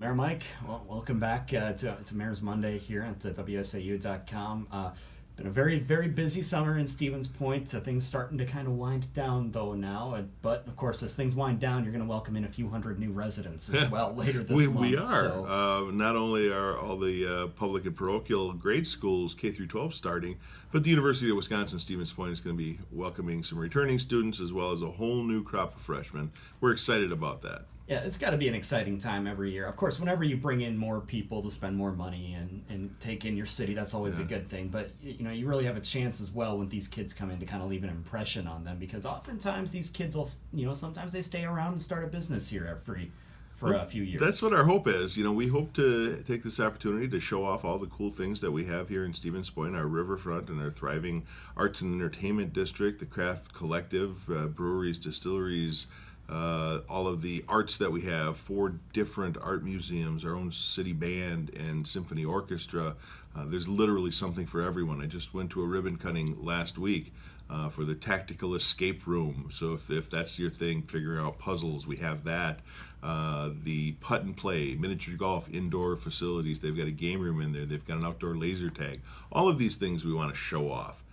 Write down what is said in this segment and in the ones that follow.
Mayor Mike, well, welcome back to Mayor's Monday here at WSAU.com. Been a very, very busy summer in Stevens Point. Things starting to kind of wind down though now. But of course, as things wind down, you're going to welcome in a few hundred new residents as well later this month. We are. Not only are all the public and parochial grade schools K through 12 starting, but the University of Wisconsin Stevens Point is going to be welcoming some returning students as well as a whole new crop of freshmen. We're excited about that. Yeah, it's got to be an exciting time every year. Of course, whenever you bring in more people to spend more money and take in your city, that's always a good thing. But you really have a chance as well when these kids come in to kind of leave an impression on them, because oftentimes these kids will, sometimes they stay around and start a business here for a few years. That's what our hope is. We hope to take this opportunity to show off all the cool things that we have here in Stevens Point, our riverfront and our thriving arts and entertainment district, the craft collective, breweries, distilleries, all of the arts that we have, 4 different art museums, our own city band and symphony orchestra. There's literally something for everyone. I just went to a ribbon cutting last week for the tactical escape room. So if that's your thing, figuring out puzzles, we have that. The putt and play, miniature golf, indoor facilities. They've got a game room in there. They've got an outdoor laser tag. All of these things we want to show off.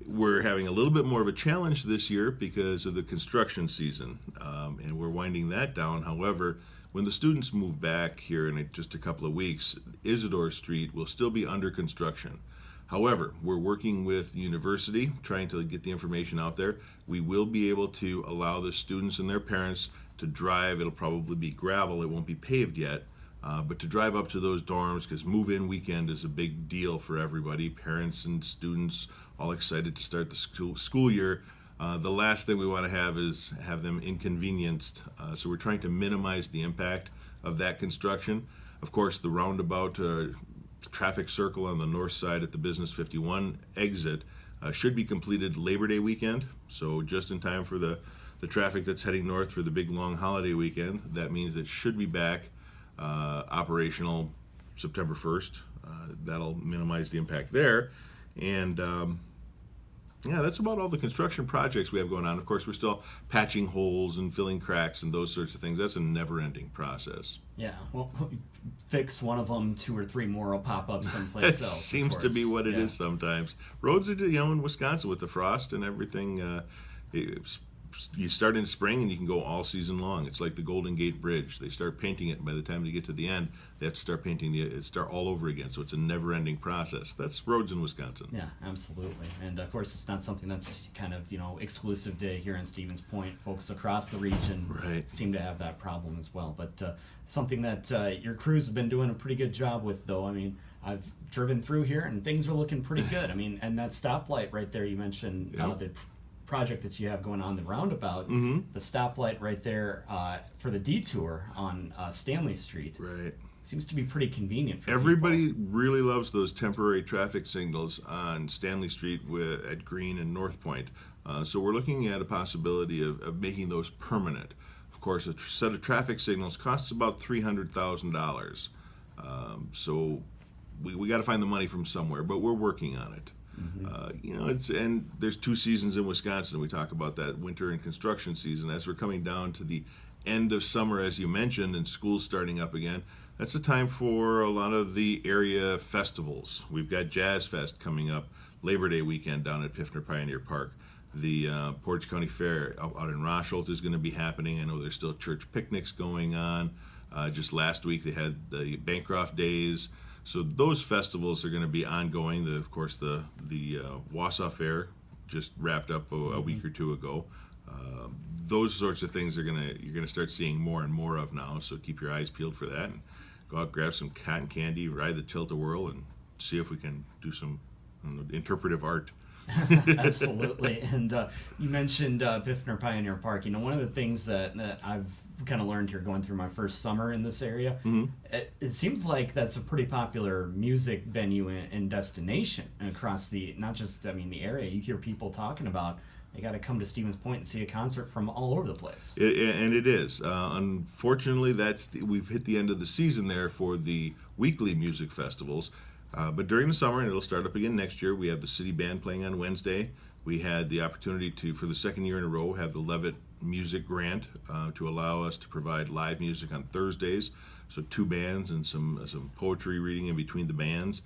We're having a little bit more of a challenge this year because of the construction season, and we're winding that down. However, when the students move back here in just a couple of weeks, Isidore Street will still be under construction. However, we're working with the university, trying to get the information out there. We will be able to allow the students and their parents to drive. It'll probably be gravel. It won't be paved yet. But to drive up to those dorms, because move-in weekend is a big deal for everybody, parents and students all excited to start the school year. The last thing we want to have is have them inconvenienced. So we're trying to minimize the impact of that construction. Of course, the roundabout traffic circle on the north side at the Business 51 exit should be completed Labor Day weekend. So just in time for the traffic that's heading north for the big long holiday weekend. That means it should be back operational September 1st. That'll minimize the impact there. And that's about all the construction projects we have going on. Of course, we're still patching holes and filling cracks and those sorts of things. That's a never-ending process. Yeah, well, fix one of them, 2 or 3 more will pop up someplace That else. seems to be what it is sometimes. Roads are, in Wisconsin with the frost and everything, you start in spring and you can go all season long. It's like the Golden Gate Bridge. They start painting it, and by the time they get to the end, they have to start painting start all over again. So it's a never-ending process. That's roads in Wisconsin. Yeah, absolutely. And of course, it's not something that's kind of exclusive to here in Stevens Point. Folks across the region seem to have that problem as well. But something that your crews have been doing a pretty good job with, though. I mean, I've driven through here and things are looking pretty good. I mean, and that stoplight right there, you mentioned the project that you have going on, the Roundabout, the stoplight right there for the detour on Stanley Street. Right. Seems to be pretty convenient for Everybody people. really loves those temporary traffic signals on Stanley Street at Green and North Point. So we're looking at a possibility of making those permanent. Of course, a set of traffic signals costs about $300,000. So we got to find the money from somewhere, but we're working on it. And there's 2 seasons in Wisconsin. We talk about that, winter and construction season. As we're coming down to the end of summer, as you mentioned, and school's starting up again, that's a time for a lot of the area festivals. We've got Jazz Fest coming up Labor Day weekend down at Piffner Pioneer Park. The Portage County Fair out in Rosholt is going to be happening. I know there's still church picnics going on. Just last week they had the Bancroft Days. So those festivals are going to be ongoing. Of course, the Wausau Fair just wrapped up a week or 2 ago. Those sorts of things you're going to start seeing more and more of now. So keep your eyes peeled for that, and go out, grab some cotton candy, ride the tilt-a-whirl, and see if we can do some interpretive art. Absolutely. And you mentioned Piffner Pioneer Park. One of the things that I've kind of learned here going through my first summer in this area, it seems like that's a pretty popular music venue and destination across not just the area. You hear people talking about they got to come to Stevens Point and see a concert from all over the place. And it is. Unfortunately, we've hit the end of the season there for the weekly music festivals. But during the summer, and it'll start up again next year, we have the city band playing on Wednesday. We had the opportunity to, for the second year in a row, have the Levitt music grant to allow us to provide live music on Thursdays. So 2 bands and some poetry reading in between the bands.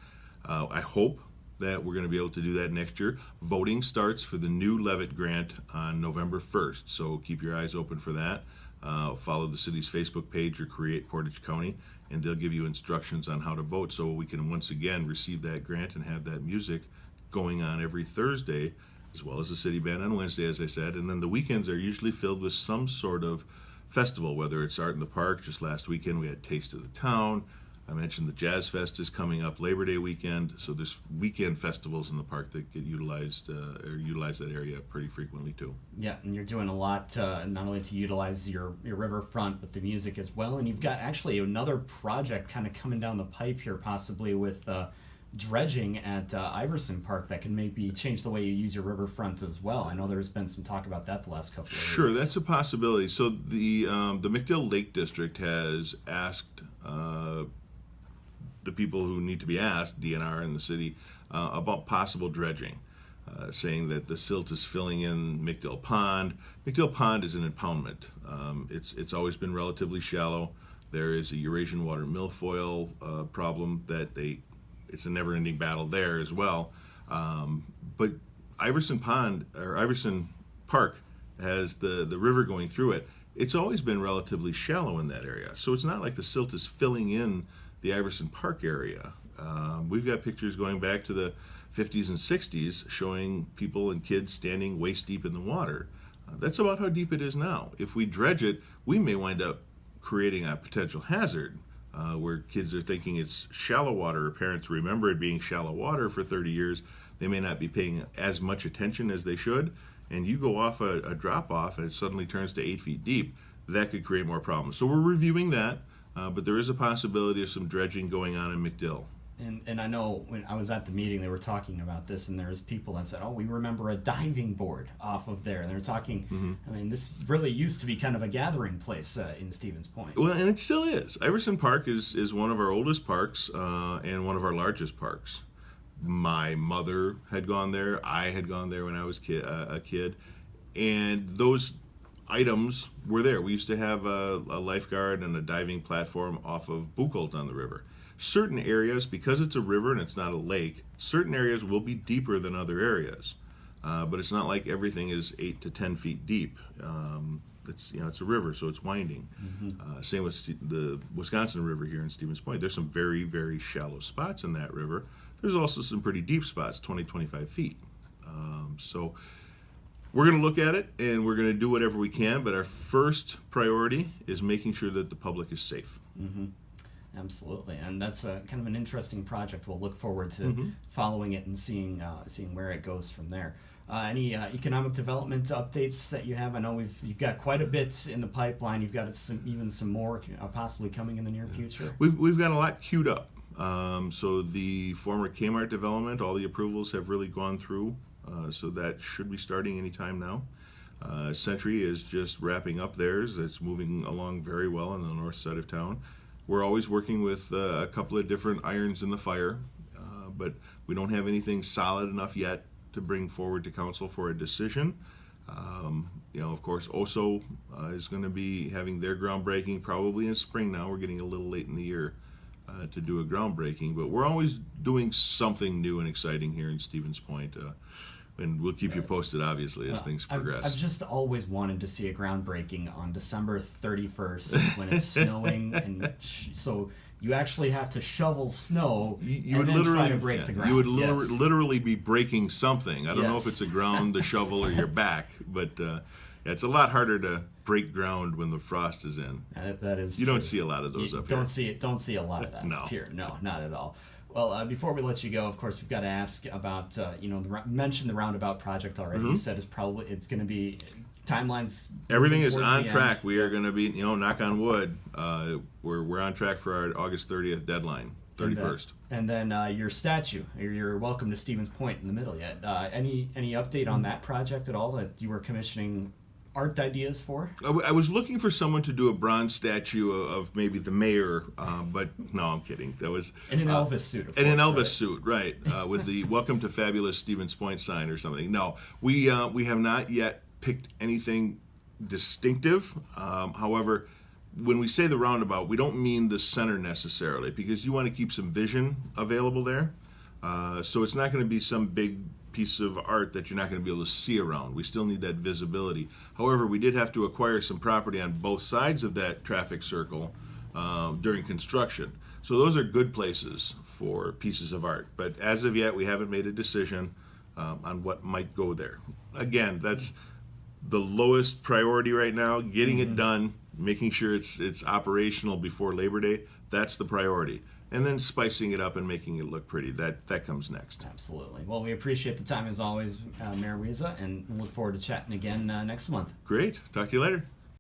I hope that we're going to be able to do that next year. Voting starts for the new Levitt grant on November 1st, so keep your eyes open for that. Follow the city's Facebook page or Create Portage County, and they'll give you instructions on how to vote so we can once again receive that grant and have that music going on every Thursday, as well as the city band on Wednesday, as I said. And then the weekends are usually filled with some sort of festival, whether it's Art in the Park. Just last weekend we had Taste of the Town. I mentioned the Jazz Fest is coming up Labor Day weekend, so there's weekend festivals in the park that get utilized or utilize that area pretty frequently too. Yeah, and you're doing a lot not only to utilize your riverfront, but the music as well. And you've got actually another project kind of coming down the pipe here, possibly with dredging at Iverson Park that can maybe change the way you use your riverfront as well. I know there's been some talk about that the last couple of years. Sure, that's a possibility. So the McDill Lake District has asked the people who need to be asked, DNR and the city, about possible dredging, saying that the silt is filling in McDill Pond. McDill Pond is an impoundment. It's always been relatively shallow. There is a Eurasian water milfoil problem that it's a never-ending battle there as well. But Iverson Park has the river going through it. It's always been relatively shallow in that area, so it's not like the silt is filling in the Iverson Park area. We've got pictures going back to the 50s and 60s showing people and kids standing waist deep in the water. That's about how deep it is now. If we dredge it, we may wind up creating a potential hazard where kids are thinking it's shallow water, or parents remember it being shallow water for 30 years. They may not be paying as much attention as they should, and you go off a drop-off and it suddenly turns to 8 feet deep. That could create more problems. So we're reviewing that. But there is a possibility of some dredging going on in McDill. And I know when I was at the meeting, they were talking about this, and there was people that said, "Oh, we remember a diving board off of there." And they were talking. Mm-hmm. I mean, this really used to be kind of a gathering place in Stevens Point. Well, and it still is. Iverson Park is one of our oldest parks and one of our largest parks. My mother had gone there. I had gone there when I was a kid, and those items were there. We used to have a lifeguard and a diving platform off of Buchholz on the river. Certain areas, because it's a river and it's not a lake, certain areas will be deeper than other areas. But it's not like everything is 8 to 10 feet deep. It's a river, so it's winding. Mm-hmm. Same with the Wisconsin River here in Stevens Point. There's some very, very shallow spots in that river. There's also some pretty deep spots, 20, 25 feet. So we're going to look at it, and we're going to do whatever we can, but our first priority is making sure that the public is safe. Mm-hmm. Absolutely, and that's kind of an interesting project. We'll look forward to following it and seeing where it goes from there. Any economic development updates that you have? I know you've got quite a bit in the pipeline. You've got even some more possibly coming in the near future. We've got a lot queued up. So the former Kmart development, all the approvals have really gone through. So that should be starting anytime now. Century is just wrapping up theirs. It's moving along very well on the north side of town. We're always working with a couple of different irons in the fire, but we don't have anything solid enough yet to bring forward to council for a decision. Of course, OSO is going to be having their groundbreaking probably in spring now. We're getting a little late in the year to do a groundbreaking, but we're always doing something new and exciting here in Stevens Point. And we'll keep you posted, obviously, as things progress. I've just always wanted to see a groundbreaking on December 31st when it's snowing, and so you actually have to shovel snow you and would then try to break the ground. You would literally be breaking something. I don't know if Yes. it's the ground, the shovel, or your back, but it's a lot harder to break ground when the frost is in. That is. You true. don't see a lot of those up here. Don't see a lot of that No. up here. No, not at all. Well, before we let you go, of course, we've got to ask about, mentioned the Roundabout project already. You said it's going to be timelines. Everything is towards on the track. end. We are going to be, knock on wood, we're on track for our August 30th deadline, 31st. And then your statue. You're welcome to Stevens Point in the middle yet. Any update on that project at all that you were commissioning art ideas for? I was looking for someone to do a bronze statue of maybe the mayor, but no, I'm kidding. That was In an Elvis suit, of course. in an Elvis right? suit, right? With the "Welcome to Fabulous Stevens Point" sign or something. No, we have not yet picked anything distinctive. However, when we say the roundabout, we don't mean the center necessarily, because you want to keep some vision available there. So it's not going to be some big piece of art that you're not going to be able to see around. We still need that visibility. However, we did have to acquire some property on both sides of that traffic circle during construction. So those are good places for pieces of art. But as of yet, we haven't made a decision on what might go there. Again, that's the lowest priority right now, getting it done, making sure it's operational before Labor Day. That's the priority. And then spicing it up and making it look pretty. That comes next. Absolutely. Well, we appreciate the time as always, Mayor Wiza, and look forward to chatting again next month. Great. Talk to you later.